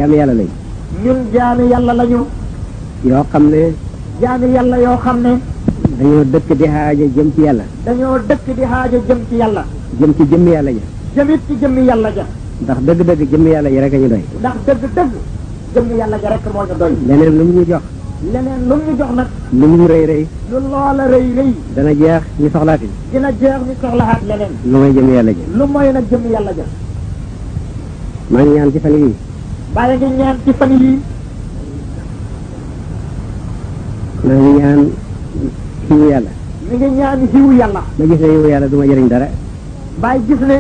jaami yàlla lañ. ñun jaami yàlla lañu. yoo xam ne. jaami yàlla yoo xam ne. dañoo dëkk di xaaja jëm ci yàlla. dañoo dëkk di xaaja jëm ci yàlla. jëm ci jëmmi yàlla ja. jëmit ci jëmmi yàlla ja. ndax dëgg-dëgg jëmmi yàlla ji rek a ñu doy. ndax dëgg-dëgg jëmmi yàlla ja rek moo ñu doy. leneen lu mu ñu jox. leneen lu mu ñu jox nag. lu mu rëy rëy. lu loola rëy rëy. dana jeex ñu soxlaati. dina jeex ñu soxlahaat leneen. lu may jëmmi yàlla ji. lu mooy nag jëmmi yàlla ja. maa ngi ñaan ci fan yii. bàyyi ngi ñaan ci fan yii. maa ngi ñaan xiwu yàlla. mi ngi ñaan xiwu yàlla. ma gis ne xiwu yàlla du ma jëriñ dara. bàyyi gis ne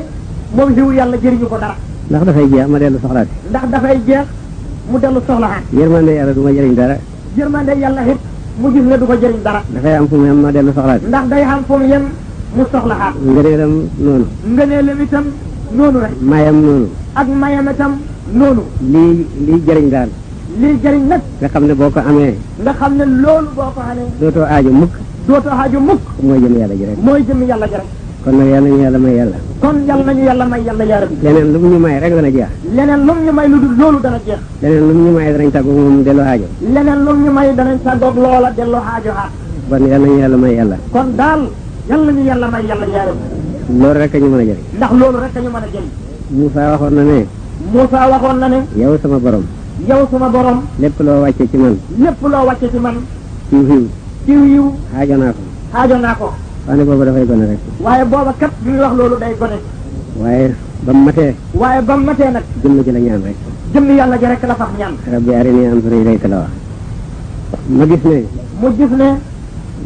moom xiwu yàlla jëriñu ko dara. ndax dafay jeex ma dellu soxlaati. ndax dafay jeex mu dellu soxlahaat. yërmande yàlla du ma jëriñ dara. yërmande yàlla it mu gis ne du ko jëriñ dara. dafay am fu mu yem ma dellu soxlaati. ndax day xam fu mu yem mu soxlahaat. ngëneelam noonu. ngëneelam itam noonu rek. mayam noonu. ak mayam itam noonu. lii jëriñ daal. lii jëriñ nag. nga xam ne boo ko amee. nga xam ne loolu boo ko xamee. dootoo aajo mukk. dootoo aajo mukk. mooy jëm yàlla ji rek. mooy jëm yàlla ji rek. kon nag yàlla ñu yàlla may yàlla. kon yàlla nañu yàlla may yàlla yaa rabbi. leneen lu mu ñu may rek dana jeex. leneen lu mu ñu may lu dul loolu dana jeex. leneen lu mu ñu may danañ tàggu moom delloo aajo. leneen lu mu ñu may danañ tàggoog loola delloo aajo xaat. kon yàlla ñu yàlla may yàlla. kon daal yàlla nañu yàlla may yàlla yaa rabbi. loolu rek a ñu mën a jëriñ. ndax loolu rek a ñu mën a jëriñ. Moussa waxoon na ne. Moussa waxoon na ne. yow sama borom. yow sama borom. lépp loo wàcce ci man. lépp loo wàcce ci man. ciw xiw. ciw yiw. xaajo naa ko. xaajo naa ko. wax boobu dafay gone rek. waaye booba kat bi ñu wax loolu day gone. waaye ba mu matee. waaye ba mu matee nag. jëmm ji la ñaan rek. jëmm yàlla ji rek la fax ñaan. rabbi arini anzur ilayka la wax. ma gis ne. mu gis ne.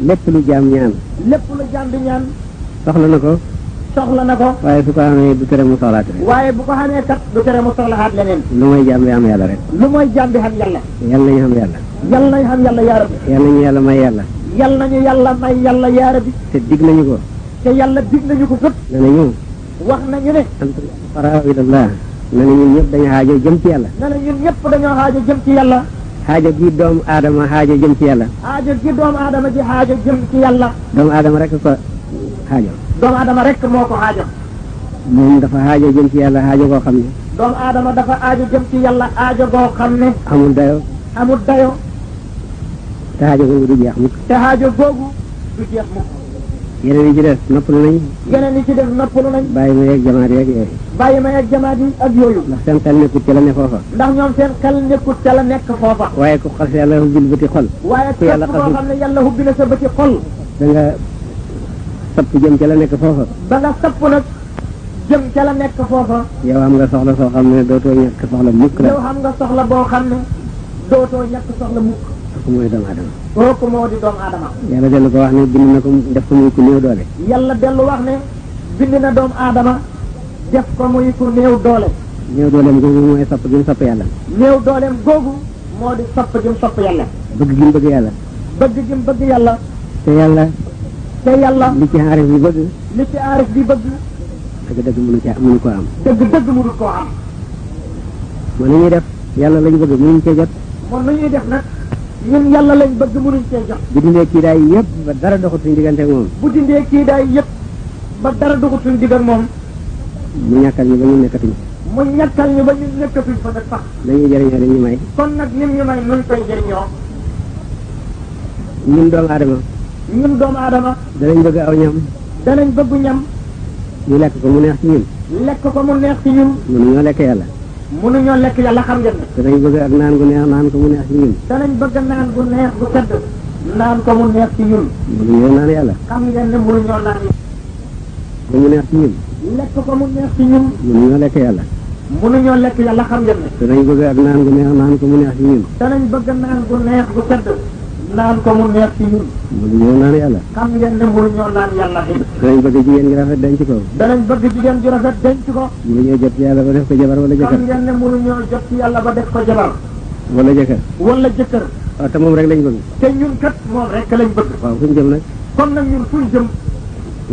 lépp lu jaam ñaan. lépp lu jaam di ñaan. soxla na ko. soxla na ko. waaye su ko amee du tere mu soxlaat rek. waaye bu ko xamee kat du tere mu soxlaat leneen. lu mooy jaam bi am yàlla rek. lu mooy jaam bi xam yàlla. yàlla nañu xam yàlla. yàlla nañu xam yàlla yaa rabbi. yàlla nañu yàlla may yàlla. yàlla nañu yàlla may yàlla yaa rabbi. te dig nañu ko. te yàlla dig nañu ko gëpp. ne nañu. wax nañu ne. antum fuqaraa ilallah. ne na ñun ñëpp dañu xaajo jëm ci yàlla. ne na ñun ñëpp dañoo xaajo jëm ci yàlla. xaajo gi doomu aadama xaajo jëm ci yàlla. xaajo gi doomu aadama ji xaajo jëm ci yàlla. doomu aadama rek ko xaajo. doomu aadama rek moo ko xaajo. moom dafa xaajo jëm ci yàlla xaajo koo xam ne. doomu aadama dafa aajo jëm ci yàlla aajo goo xam ne. amul dayo. amul dayo. te xaajo googu du jeex mukk. te xaajo googu du jeex mukk. yeneen yi ci des noppalu nañ. yeneen yi ci des noppalu nañ. bàyyi ma yeeg jamaat yeeg yooyu. bàyyi ma yeeg jamaat yi ak yooyu. ndax seen xel nekkut ca la ne foofa. ndax ñoom seen xel nekkut ca la nekk foofa. waaye ku xas yàlla hubbil bëti xol. waaye képp koo xam ne yàlla hubbi na sa bëti xol. da nga sapp jëm ca la nekk foofa. ba nga sapp nag jëm ca la nekk foofa. yow am nga soxla soo xam ne dootoo ñàkk soxla mukk la. yow xam nga soxla boo xam ne dootoo ñàkk soxla mukk. kooku mooy doomu aadama. kooku moo di doomu aadama. yàlla dellu ko wax ne bind na ko def ko muy ku néew doole. yàlla dellu wax ne bind na doomu aadama def ko muy ku néew doole. néew dooleem googu mooy sopp gi mu sopp yàlla. néew dooleem googu moo di sopp gi mu sopp yàlla. bëgg gi mu bëgg yàlla. bëgg gi mu bëgg yàlla. te yàlla. te yàlla. li ci aarif bi bëgg. li ci aarif bi bëgg. dëgg-dëgg mënu ko am. dëgg-dëgg mënu koo am. man li ñuy def yàlla lañ bëgg mënuñ cee jot. moom lu ñuy def nag ñun yàlla lañ bëgg mënuñ cee jot. bu dindee kii daay yëpp ba dara doxut suñu diggante ak moom. bu dindee kii daay yëpp ba dara doxut suñu digg ak moom. mu ñàkkal ñu ba ñu nekkatuñ. mu ñàkkal ñu ba ñu nekkatuñ fa nag sax. dañuy jëriñoo dañuy may. kon nag nim ñu may nuñ koy jëriñoo. ñun doomu aadama. ñun doomu aadama. danañ bëgg aw ñam. danañ bëgg ñam. ñu lekk ko mu neex ci ñun. lekk ko mu neex ci ñun. mënuñoo lekk yàlla. mënuñoo lekk yàlla xam ngeen ne. danañ bëgg ak naan gu neex naan ko mu neex ci ñun. danañ bëgg naan gu neex gu sedd. naan ko mu neex ci ñun. mënuñoo naan yàlla. xam ngeen ne mënuñoo naan. ko mu neex ci ñun. lekk ko mu neex ci ñun. mënuñoo lekk yàlla. mënuñoo lekk yàlla xam ngeen ne. danañ bëgg ak naan gu neex naan ko mu neex ci ñun. danañ bëgg naan gu neex gu sedd. naan ko mu neex ci ñun. mënuñoo naan yàlla. xam ngeen ne mënuñoo naan yàlla it. danañ bëgg jigéen gi rafet denc ko. danañ bëgg jigéen ju rafet denc ko. mënuñoo jot ci yàlla ba def ko jabar wala jëkkër. xam ngeen ne mënuñoo jot ci yàlla ba def ko jabar. wala jëkkër. wala jëkkër. waaw te moom rek lañ bëgg. te ñun kat moom rek lañ bëgg. waaw fuñ jëm nag. kon nag ñun fuñ jëm.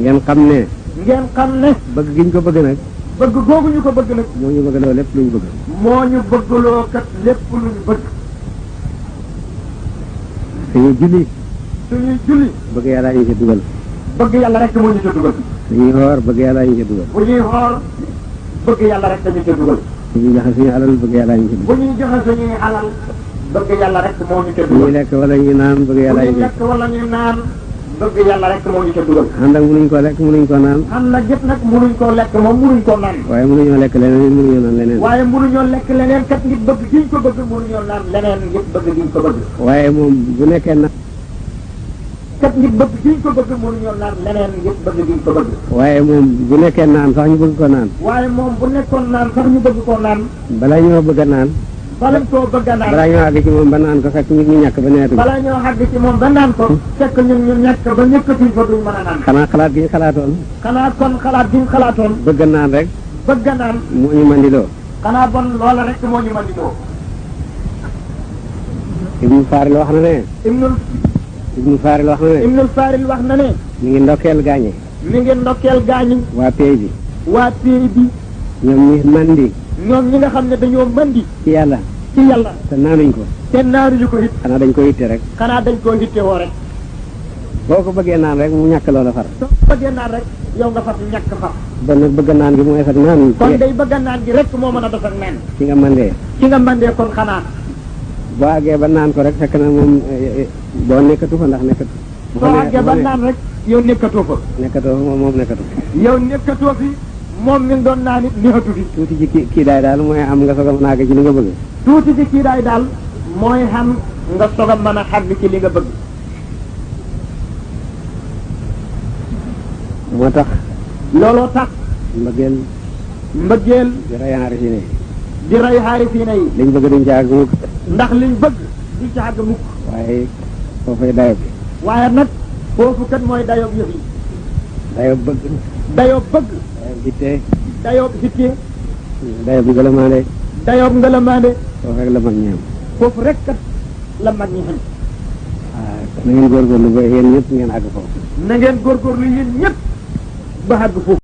ngeen xam ne. ngeen xam ne. bëgg giñ ko bëgg nag. bëgg googu ñu ko bëgg nag. moo ñu bëgg loo lépp luñ bëgg. moo ñu bëggloo kat lépp luñ bëgg. suñuy julli. suñuy julli. bëgg yàlla ñu ci dugal. bëgg yàlla rek moo ñu ca dugal. suñuy xoor bëgg yàlla ñu ci dugal. bu ñuy xoor bëgg yàlla rek dañu ca dugal. bu ñu joxe suñu alal bëgg yàlla ñu ci bu ñuy joxe suñuy alal bëgg yàlla rek moo ñu ca bu ñuy dugal. lekk wala ñu naan bëgg bu yàlla ñuy ñu lekk wala ñu naan bëgg yàlla rek moo ñu ca dugal. ànd ak mënuñ koo lekk mënuñ koo naan xam na yëpp nag munuñ koo lekk moom munuñ koo naan. waaye mënuñoo lekk leneen mënuñoo naan leneen waaye munuñoo lekk leneen kat ngir bëgg giñ ko bëgg munuñoo naan leneen ngir bëgg giñ ko bëgg. waaye moom bu nekkee na kat ngir bëgg giñ ko bëgg munuñoo naan leneen ngir bëgg giñ ko bëgg. waaye moom bu nekkee naan sax ñu bëgg ko naan waaye moom bu nekkoon naan sax ñu bëgg koo naan. balaa ñoo bëgg a naan balañ koo bëgg a naan. balaa ñoo àgg ci moom ba naan ko fekk ñu ñàkk ba neetu balaa ñoo àgg ci moom ba naan ko. fekk ñun ñu ñàkk ba ñëkkatuñ ko duñ mën a naan. xanaa xalaat gi ñu xalaatoon xanaa kon xalaat gi ñu xalaatoon. bëgg naan rek bëgg a naan. moo ñu mandiloo xanaa bon loola rek moo ñu mën di doo. Ibnu Faaril wax na ne Ibnul Faaril wax na ne Ibnul Faaril wax na ne. ñu ngi ndokkeel gaañe mi ngi ndokkeel gaañi. waa pay bi waa pays bi. ñoom ñi mandi ñoom ñi nga xam ne dañoo mandi. ci yàlla ci yàlla. te naanuñ ko te naanuñu ko it. xanaa dañ ko itte rek xanaa dañ koo hittewoo rek. boo ko bëggee naan rek mu ñàkk loola far soo bëggee naan rek yow nga fas ñàkk far. ba nag bëgg naan gi mooy sax naan kon day bëgg naan gi rek moo mën a def ak naan. ci nga mandee ci nga mandee kon xanaa. boo àggee ba naan ko rek fekk na moom boo nekkatu fa ndax nekkatu soo àggee ba naan rek yow nekkatoo fa. nekkatoo fa moom nekkatu yow nekkatoo fi moom mi ngi doon naan it nekkatu fi. tuuti ci kii daay daal mooy am nga soog a mën a àgg ci li nga bëgg tuuti ci kii daal mooy xam nga soog a mën a xàgg ci li nga bëgg. moo tax looloo tax mbëggeel mbëggeel di rey aarifine di rey xaarifiina yi. liñ bëgg duñ ci àgg mukk ndax liñ bëgg du ci àgg mukk. waaye foofay dayo bi waaye nag foofu kat mooy dayoob yëf yi. dayo bëgg dayoob bëgg. dayo hitte dayoob hitte. dayo bi gëlëmaande dayoob ngëlëmaande. foofu rek la mag ñi am foofu rek kat la mag ñi xam. waaw na ngeen góorgóorlu ba yéen ñëpp ngeen àgg foofu na ngeen góorgóorlu yéen ñëpp ba àgg foofu.